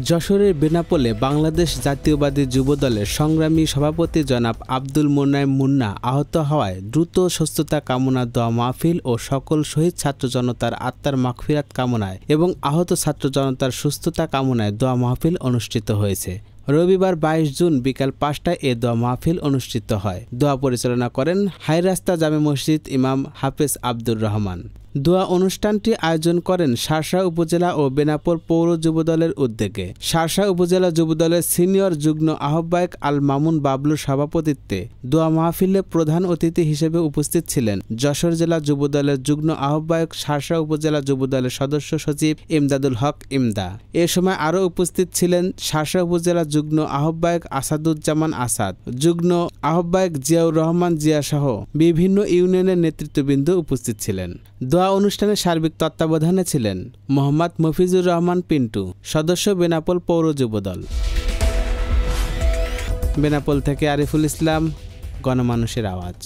যশোরের বেনাপোলে বাংলাদেশ জাতীয়বাদী যুবদলের সংগ্রামী সভাপতি জনাব আব্দুল মোনায়েম মুন্না আহত হওয়ায় দ্রুত সুস্থতা কামনা দোয়া মাহফিল ও সকল শহীদ ছাত্র জনতার আত্মার মাগফিরাত কামনায় এবং আহত ছাত্র জনতার সুস্থতা কামনায় দোয়া মাহফিল অনুষ্ঠিত হয়েছে। রবিবার 22 জুন বিকাল 5টায় এ দোয়া মাহফিল অনুষ্ঠিত হয়। দোয়া পরিচালনা করেন হাইরাস্তা জামে মসজিদ ইমাম হাফেজ আব্দুর রহমান। দোয়া অনুষ্ঠানটি আয়োজন করেন শার্শা উপজেলা ও বেনাপোল পৌর যুবদলের উদ্যোগে। শার্শা উপজেলা যুবদলের সিনিয়র যুগ্ম আহ্বায়ক আল মামুন বাবলুর সভাপতিত্বে দোয়া মাহফিলে প্রধান অতিথি হিসেবে উপস্থিত ছিলেন যশোর জেলা যুবদলের যুগ্ম আহ্বায়ক শার্শা উপজেলা যুবদলের সদস্য সচিব ইমদাদুল হক ইমদা। এ সময় আরও উপস্থিত ছিলেন শার্শা উপজেলা যুগ্ম আহ্বায়ক আসাদুজ্জামান আসাদ, যুগ্ম আহ্বায়ক জিয়াউর রহমান জিয়া সহ বিভিন্ন ইউনিয়নের নেতৃত্ববৃন্দ উপস্থিত ছিলেন। দোয়া অনুষ্ঠানে সার্বিক তত্ত্বাবধানে ছিলেন মোহাম্মদ মফিজুর রহমান পিন্টু, সদস্য বেনাপোল পৌর যুবদল। বেনাপোল থেকে আরিফুল ইসলাম, গণমানুষের আওয়াজ।